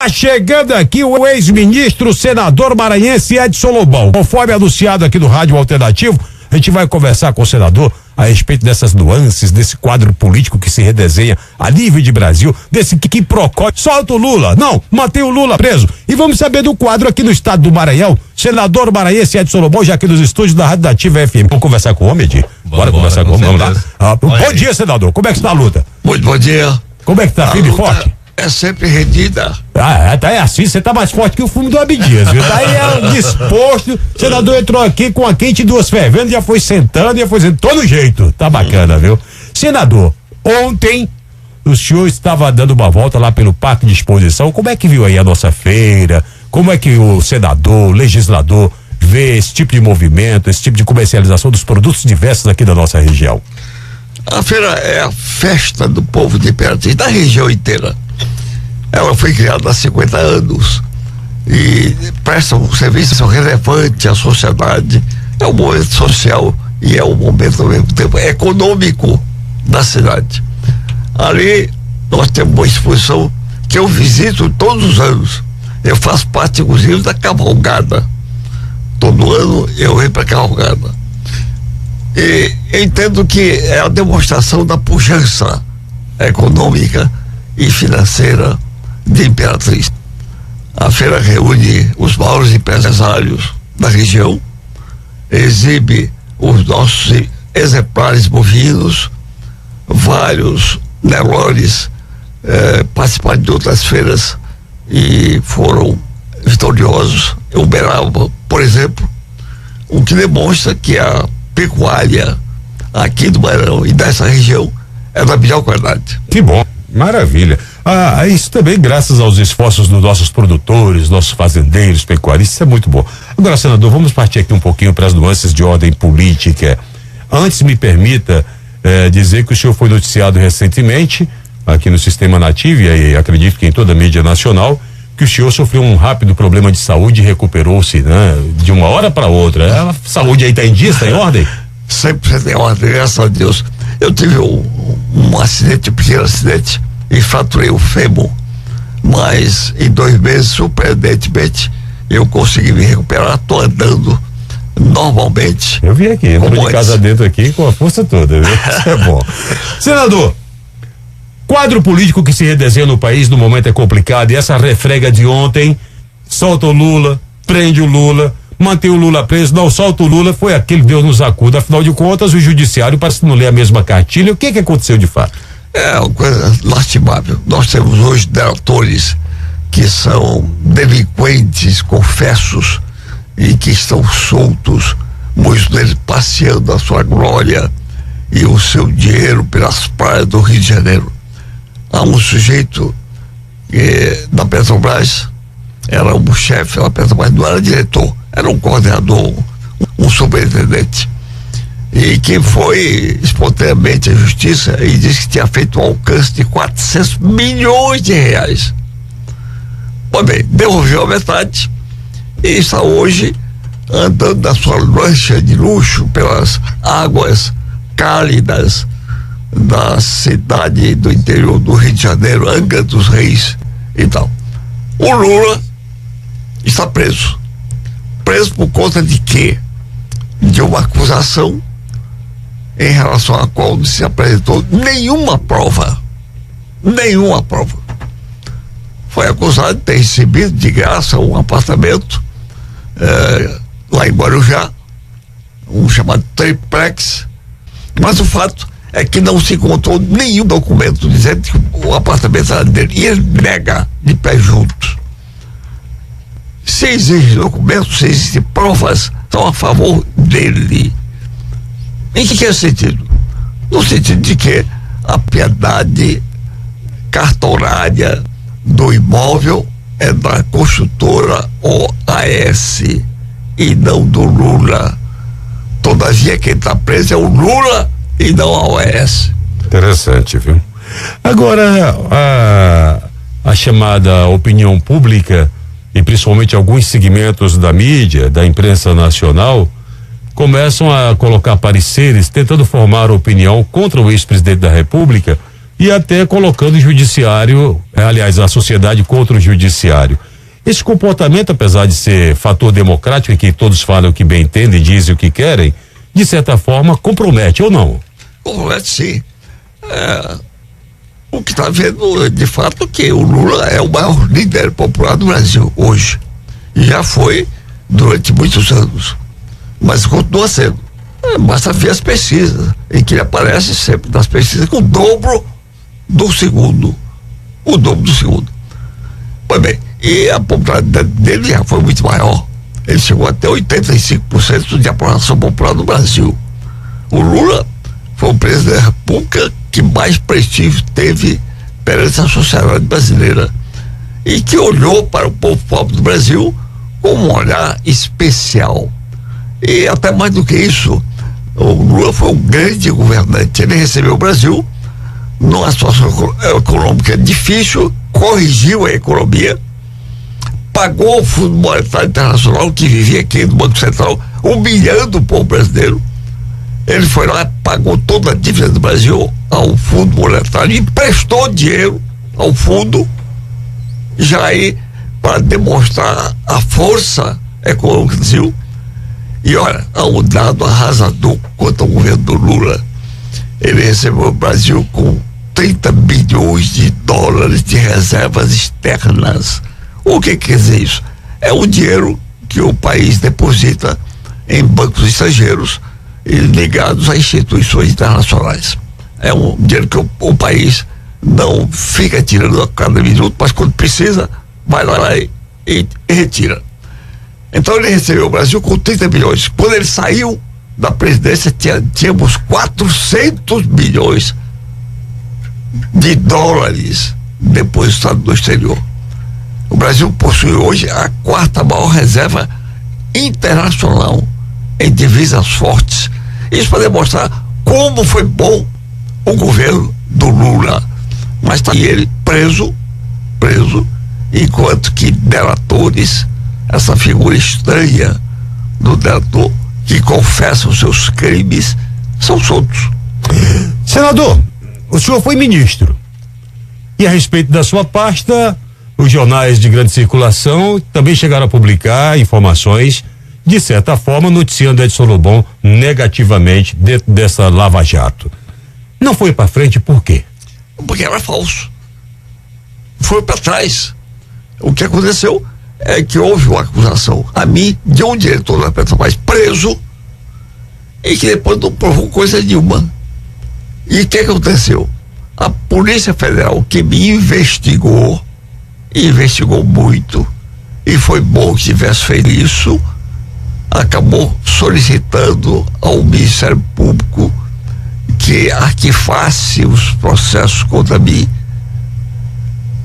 Chegando aqui o ex-ministro, senador maranhense Edson Lobão. Conforme anunciado aqui no Rádio Alternativo, a gente vai conversar com o senador a respeito dessas nuances, desse quadro político que se redesenha a nível de Brasil, desse que procói. Solta o Lula, não, mantém o Lula preso. E vamos saber do quadro aqui no estado do Maranhão, senador maranhense Edson Lobão, já aqui nos estúdios da Rádio Ativa FM. Vamos conversar com o homem, Edi? Bora conversar com o homem, vamos lá. Bom dia, senador, como é que está a luta? Muito bom dia. Como é que tá, firme e forte? É sempre rendida. Tá assim, você tá mais forte que o fumo do Abdias, viu? Tá aí disposto, o senador entrou aqui com a quente e duas fervendo, já foi sentando, já foi dizendo, tô no jeito, tá bacana, viu? Senador, ontem o senhor estava dando uma volta lá pelo Parque de Exposição, como é que viu aí a nossa feira? Como é que o senador, o legislador vê esse tipo de movimento, esse tipo de comercialização dos produtos diversos aqui da nossa região? A feira é a festa do povo de Imperatriz, da região inteira. Ela foi criada há 50 anos e presta um serviço relevante à sociedade. É um momento social e é um momento ao mesmo tempo econômico da cidade. Ali nós temos uma exposição que eu visito todos os anos. Eu faço parte, inclusive, da cavalgada. Todo ano eu venho para a cavalgada. E entendo que é a demonstração da pujança econômica e financeira de Imperatriz. A feira reúne os maiores empresários da região, exibe os nossos exemplares bovinos, vários Nelores participaram de outras feiras e foram vitoriosos. Uberaba, por exemplo, o que demonstra que a pecuária aqui do Maranhão e dessa região é da melhor qualidade. Que bom, maravilha. Isso também graças aos esforços dos nossos produtores, nossos fazendeiros, pecuaristas, isso é muito bom. Agora, senador, vamos partir aqui um pouquinho para as nuances de ordem política. Antes, me permita dizer que o senhor foi noticiado recentemente aqui no Sistema Nativo, e acredito que em toda a mídia nacional, que o senhor sofreu um rápido problema de saúde e recuperou-se, né? De uma hora para outra. A saúde aí está em dia, está em ordem? Sempre em ordem, graças a Deus. Eu tive um acidente, um pequeno acidente, e fraturei o fêmur, mas em 2 meses, surpreendentemente, eu consegui me recuperar, tô andando normalmente. Eu vi aqui, entrou de casa dentro aqui com a força toda, viu? Isso é bom. Senador, quadro político que se redesenha no país no momento é complicado, e essa refrega de ontem, solta o Lula, prende o Lula, mantém o Lula preso, não solta o Lula, foi aquele Deus nos acuda, afinal de contas o judiciário parece que não lê a mesma cartilha. O que aconteceu de fato? É uma coisa lastimável. Nós temos hoje delatores que são delinquentes, confessos, e que estão soltos, muitos deles passeando a sua glória e o seu dinheiro pelas praias do Rio de Janeiro. Há um sujeito da Petrobras, era um chefe da Petrobras, não era diretor, era um coordenador, um superintendente, e que foi espontaneamente à justiça e disse que tinha feito um alcance de 400 milhões de reais. Pois bem, devolveu a metade e está hoje andando na sua lancha de luxo pelas águas cálidas da cidade do interior do Rio de Janeiro, Angra dos Reis e tal. O Lula está preso por conta de quê? De uma acusação em relação à qual não se apresentou nenhuma prova. Foi acusado de ter recebido de graça um apartamento lá em Guarujá, um chamado triplex, mas o fato é que não se encontrou nenhum documento dizendo que o apartamento era dele, e ele nega de pé juntos. Se existem documentos, se existem provas, são a favor dele. Em que sentido? No sentido de que a piedade cartorária do imóvel é da construtora OAS e não do Lula. Todavia, quem está preso é o Lula e não a OAS. Interessante, viu? Agora, a chamada opinião pública, e principalmente alguns segmentos da mídia, da imprensa nacional, começam a colocar pareceres tentando formar opinião contra o ex-presidente da República e até colocando o judiciário, aliás, a sociedade contra o judiciário. Esse comportamento, apesar de ser fator democrático, e que todos falam o que bem entendem, dizem o que querem, de certa forma compromete ou não? Compromete, sim. O que está vendo, de fato, que o Lula é o maior líder popular do Brasil hoje. E já foi durante muitos anos. Mas continua sendo. Basta ver as pesquisas, em que ele aparece sempre nas pesquisas com o dobro do segundo. O dobro do segundo. Pois bem, e a popularidade dele já foi muito maior. Ele chegou até 85% de aprovação popular no Brasil. O Lula foi o presidente da República que mais prestígio teve perante a sociedade brasileira e que olhou para o povo pobre do Brasil com um olhar especial. E até mais do que isso, o Lula foi um grande governante. Ele recebeu o Brasil numa situação econômica difícil, corrigiu a economia, pagou o Fundo Monetário Internacional, que vivia aqui no Banco Central, humilhando o povo brasileiro. Ele foi lá, pagou toda a dívida do Brasil ao Fundo Monetário, emprestou dinheiro ao fundo, já aí para demonstrar a força econômica do Brasil. E olha, há um dado arrasador quanto ao governo do Lula. Ele recebeu o Brasil com 30 bilhões de dólares de reservas externas. O que quer dizer isso? É o dinheiro que o país deposita em bancos estrangeiros e ligados a instituições internacionais. É um dinheiro que o país não fica tirando a cada minuto, mas quando precisa, vai lá e retira. Então ele recebeu o Brasil com 30 bilhões. Quando ele saiu da presidência, tínhamos 400 bilhões de dólares depositados no exterior. O Brasil possui hoje a quarta maior reserva internacional em divisas fortes. Isso para demonstrar como foi bom o governo do Lula. Mas está ele preso, enquanto que delatores, essa figura estranha do delator que confessa os seus crimes, são soltos. Senador, o senhor foi ministro e a respeito da sua pasta, os jornais de grande circulação também chegaram a publicar informações, de certa forma, noticiando Edson Lobão negativamente dentro dessa Lava Jato. Não foi para frente por quê? Porque era falso. Foi para trás. O que aconteceu é que houve uma acusação a mim de um diretor da Petrobras preso e que depois não provou coisa nenhuma. E o que aconteceu? A Polícia Federal que me investigou muito, e foi bom que tivesse feito isso, acabou solicitando ao Ministério Público que arquivasse os processos contra mim.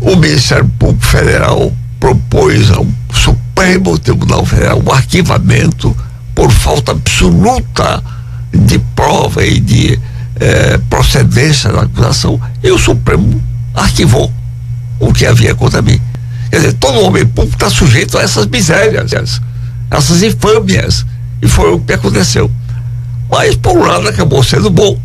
O Ministério Público Federal propôs ao Supremo Tribunal Federal um arquivamento por falta absoluta de prova e de procedência da acusação, e o Supremo arquivou o que havia contra mim. Quer dizer, todo homem público está sujeito a essas misérias, essas infâmias, e foi o que aconteceu. Mas por um lado acabou sendo bom,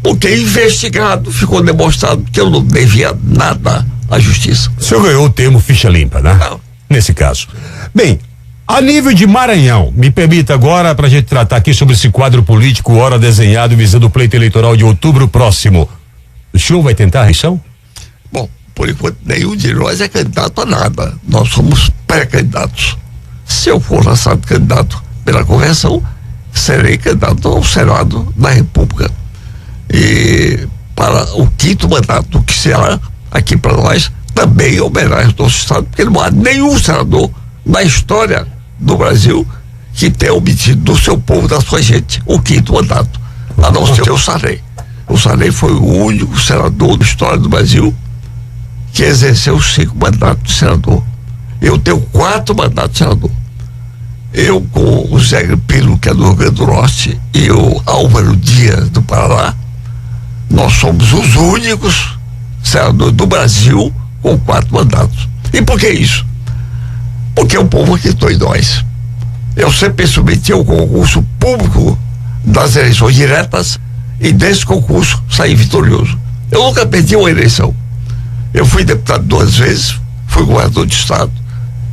porque investigado ficou demonstrado que eu não devia nada à justiça. O senhor ganhou o termo ficha limpa, né? Não. Nesse caso. Bem, a nível de Maranhão, me permita agora pra gente tratar aqui sobre esse quadro político, hora desenhado visando o pleito eleitoral de outubro próximo. O senhor vai tentar a reeleição? Bom, por enquanto nenhum de nós é candidato a nada. Nós somos pré-candidatos. Se eu for lançado candidato pela convenção, serei candidato ao Senado da República. E para o 5º mandato, que será aqui para nós também homenagem ao nosso estado, porque não há nenhum senador na história do Brasil que tenha obtido do seu povo, da sua gente, o 5º mandato, a não ser o Sarney. O Sarney foi o único senador da história do Brasil que exerceu 5 mandatos de senador. Eu tenho 4 mandatos de senador. Eu com o Zé Gripino, que é do Rio Grande do Norte, e o Álvaro Dias, do Paraná, nós somos os únicos senadores do Brasil com 4 mandatos. E por que isso? Porque o povo acreditou em nós. Eu sempre submeti ao concurso público das eleições diretas e desse concurso saí vitorioso. Eu nunca perdi uma eleição. Eu fui deputado 2 vezes, fui governador de estado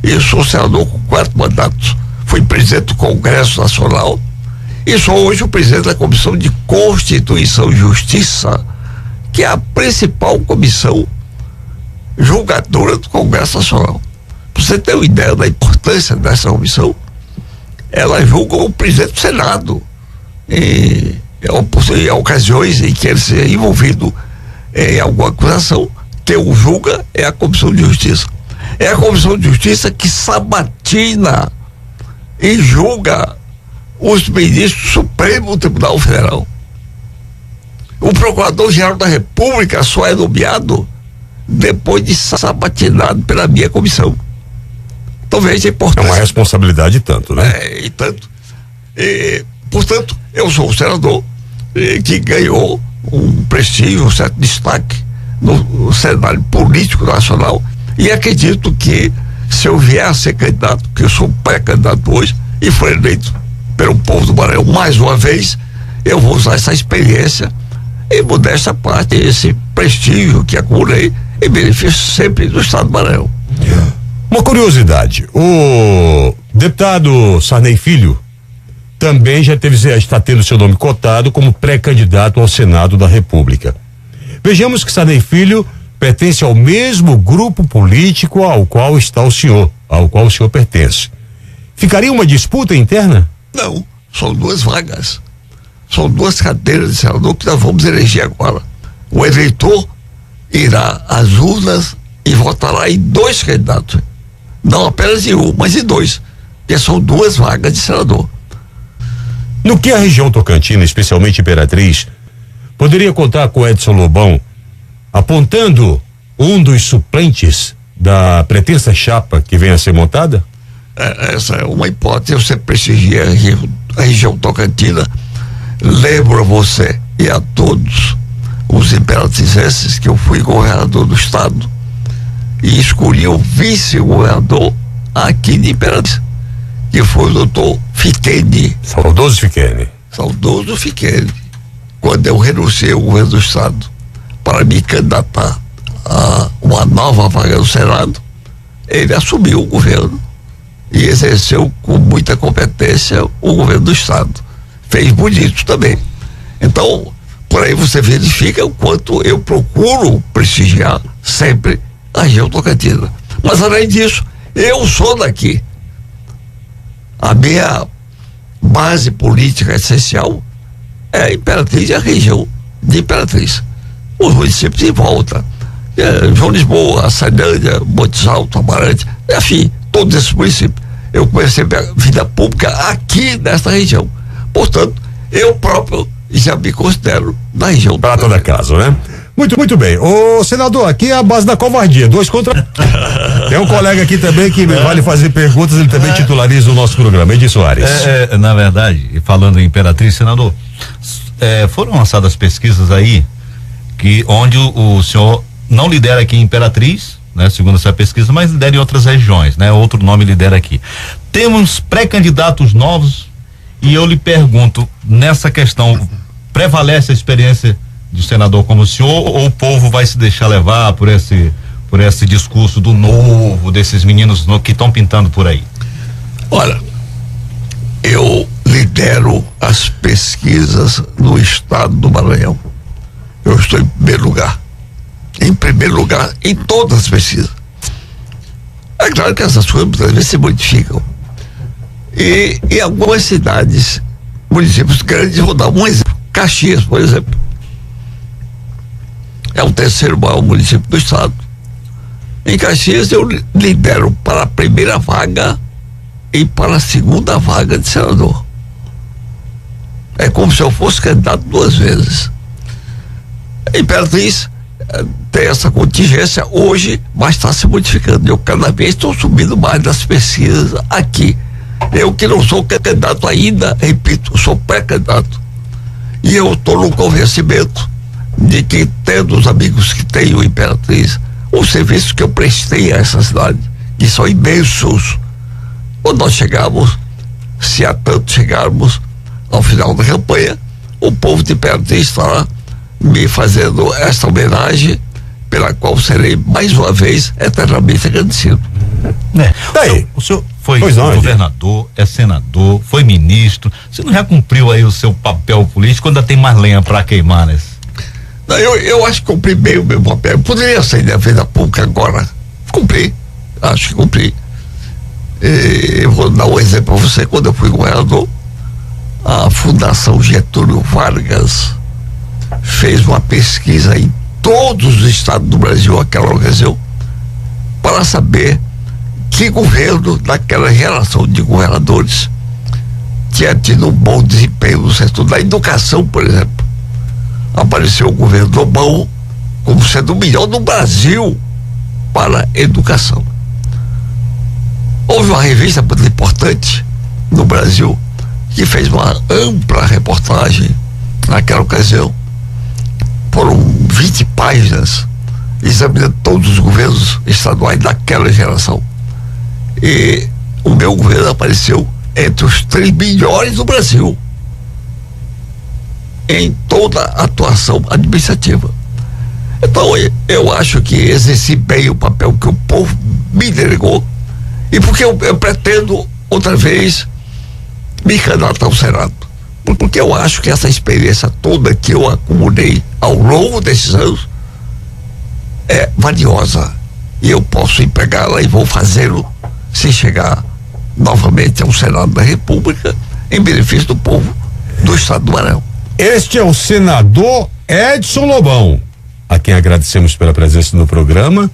e sou senador com 4 mandatos. Fui presidente do Congresso Nacional e sou hoje o presidente da Comissão de Constituição e Justiça, que é a principal comissão julgadora do Congresso Nacional. Pra você ter uma ideia da importância dessa comissão, ela julga o presidente do Senado em ocasiões em que ele seja envolvido em alguma acusação. Quem o julga é a Comissão de Justiça. É a Comissão de Justiça que sabatina e julga os ministros do Supremo Tribunal Federal. O Procurador-Geral da República só é nomeado depois de sabatinado pela minha comissão. Então veja a importância. É uma responsabilidade tanto, né? E tanto. Portanto, eu sou um senador que ganhou um prestígio, um certo destaque no cenário político nacional, e acredito que se eu vier a ser candidato, que eu sou pré-candidato hoje e for eleito pelo povo do Maranhão mais uma vez, eu vou usar essa experiência e modesta parte, esse prestígio que acumulei em benefício sempre do estado do Maranhão. Uma curiosidade, o deputado Sarney Filho também está tendo seu nome cotado como pré-candidato ao Senado da República. Vejamos que Sarney Filho pertence ao mesmo grupo político ao qual o senhor pertence. Ficaria uma disputa interna? Não, são 2 vagas. São 2 cadeiras de senador que nós vamos eleger agora. O eleitor irá às urnas e votará em 2 candidatos. Não apenas em um, mas em 2. Porque são 2 vagas de senador. No que a região tocantina, especialmente Imperatriz, poderia contar com Edson Lobão, apontando um dos suplentes da pretensa chapa que venha a ser montada? Essa é uma hipótese. Eu sempre prestigiei a região tocantina. Lembro a você e a todos os imperatrizenses que eu fui governador do estado e escolhi o vice-governador aqui de Imperatriz, que foi o doutor Fiquene. Saudoso Fiquene. Saudoso Fiquene. Quando eu renunciei ao governo do estado para me candidatar a uma nova vaga no Senado, ele assumiu o governo e exerceu com muita competência o governo do estado. Fez bonito também. Então, por aí você verifica o quanto eu procuro prestigiar sempre a região tocantina. Mas além disso, eu sou daqui. A minha base política essencial é a Imperatriz e a região de Imperatriz. Os municípios em volta, João Lisboa, Açailândia, Montes Altos, Amarante, enfim, todos esses municípios. Eu comecei minha vida pública aqui nesta região. Portanto, eu próprio já me considero da região. Prata da casa, né? Muito bem. Ô, senador, aqui é a base da covardia. 2 contra. Tem um colega aqui também que vale fazer perguntas, ele também titulariza o nosso programa, Edi Soares. Na verdade, falando em Imperatriz, senador, foram lançadas pesquisas aí onde o senhor não lidera aqui em Imperatriz, né, segundo essa pesquisa, mas lidera em outras regiões, né? Outro nome lidera aqui. Temos pré-candidatos novos e eu lhe pergunto, nessa questão, prevalece a experiência de senador como o senhor, ou o povo vai se deixar levar por esse discurso do novo, desses meninos que estão pintando por aí? Olha, eu lidero as pesquisas no estado do Maranhão. Eu estou em primeiro lugar. Em primeiro lugar em todas as pesquisas. É claro que essas coisas muitas vezes se modificam. E em algumas cidades, municípios grandes, vou dar um exemplo. Caxias, por exemplo, é o 3º maior município do estado. Em Caxias eu lidero para a primeira vaga e para a segunda vaga de senador. É como se eu fosse candidato 2 vezes. A Imperatriz tem essa contingência hoje, mas está se modificando. Eu cada vez estou subindo mais nas pesquisas aqui. Eu que não sou candidato ainda, repito, sou pré-candidato. E eu estou no convencimento de que, tendo os amigos que tenho Imperatriz, os serviços que eu prestei a essa cidade, que são imensos, quando nós chegarmos, se há tanto chegarmos ao final da campanha, o povo de Imperatriz estará me fazendo esta homenagem, pela qual serei mais uma vez eternamente agradecido. Daí. O senhor foi governador, é senador, foi ministro. Você não já cumpriu aí o seu papel político? Ainda tem mais lenha para queimar, né? Não, eu acho que cumpri bem o meu papel. Eu poderia sair da vida pública agora. Cumpri. Acho que cumpri. Eu vou dar um exemplo para você. Quando eu fui governador, a Fundação Getúlio Vargas fez uma pesquisa em todos os estados do Brasil, aquela ocasião, para saber que governo daquela geração de governadores tinha tido um bom desempenho no setor da educação, por exemplo. Apareceu o governo do Bom como sendo o melhor do Brasil para a educação. Houve uma revista muito importante no Brasil que fez uma ampla reportagem naquela ocasião. Foram 20 páginas examinando todos os governos estaduais daquela geração. E o meu governo apareceu entre os 3 melhores do Brasil em toda a atuação administrativa. Então eu acho que exerci bem o papel que o povo me delegou, e porque eu pretendo outra vez me candidatar ao Senado, porque eu acho que essa experiência toda que eu acumulei ao longo desses anos é valiosa, e eu posso empregá-la e vou fazê-lo se chegar novamente ao Senado da República em benefício do povo do estado do Maranhão. Este é o senador Edson Lobão, a quem agradecemos pela presença no programa.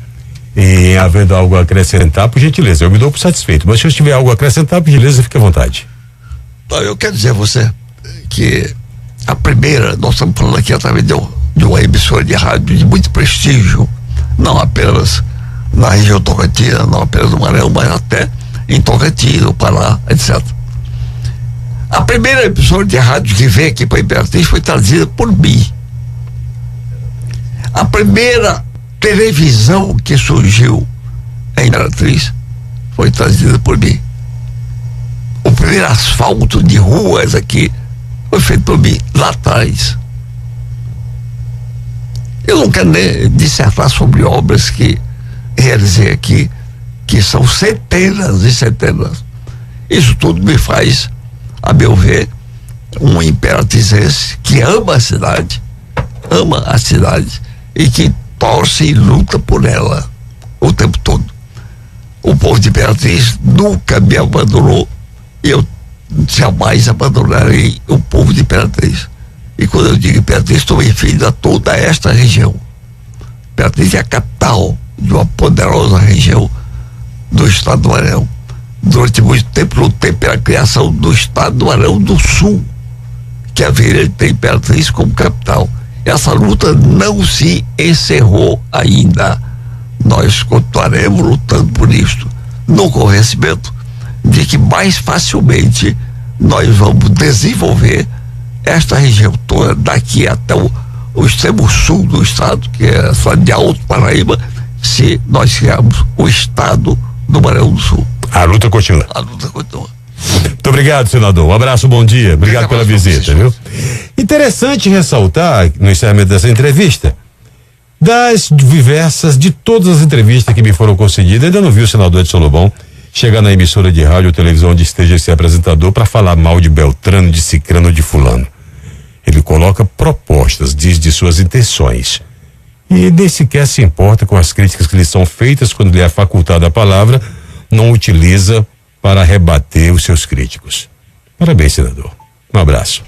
E havendo algo a acrescentar, por gentileza, eu me dou por satisfeito, mas se eu tiver algo a acrescentar, por gentileza, fique à vontade. Eu quero dizer a você que a primeira, nós estamos falando aqui através de uma emissora de rádio de muito prestígio, não apenas na região Tocantina, não apenas no Maranhão, mas até em Tocantins, no Pará, etc. A primeira emissora de rádio que veio aqui para Imperatriz foi trazida por mim. A primeira televisão que surgiu em Imperatriz foi trazida por mim. O primeiro asfalto de ruas aqui foi feito por mim lá atrás. Eu não quero nem dissertar sobre obras que realizei aqui, que são centenas e centenas. Isso tudo me faz, a meu ver, um imperatrizense que ama a cidade e que torce e luta por ela o tempo todo. O povo de Imperatriz nunca me abandonou, e eu jamais abandonarei o povo de Imperatriz. E quando eu digo Imperatriz, estou referindo a toda esta região. Imperatriz é a capital de uma poderosa região do estado do Maranhão. Durante muito tempo lutei pela criação do estado do Maranhão do Sul, que haveria de ter Imperatriz como capital. Essa luta não se encerrou ainda. Nós continuaremos lutando por isto, no convencimento de que mais facilmente nós vamos desenvolver esta região toda, daqui até o extremo sul do estado, que é a cidade de Alto Paraíba, se nós criarmos o estado do Maranhão do Sul. A luta continua. A luta continua. Muito obrigado, senador. Um abraço, bom dia. Obrigado pela visita, viu? Interessante ressaltar, no encerramento dessa entrevista, de todas as entrevistas que me foram concedidas, ainda não vi o senador Edson Lobão chegar na emissora de rádio ou televisão onde esteja esse apresentador para falar mal de Beltrano, de Cicrano, de Fulano. Ele coloca propostas, diz de suas intenções. E nem sequer se importa com as críticas que lhe são feitas quando lhe é facultada a palavra, não utiliza para rebater os seus críticos. Parabéns, senador. Um abraço.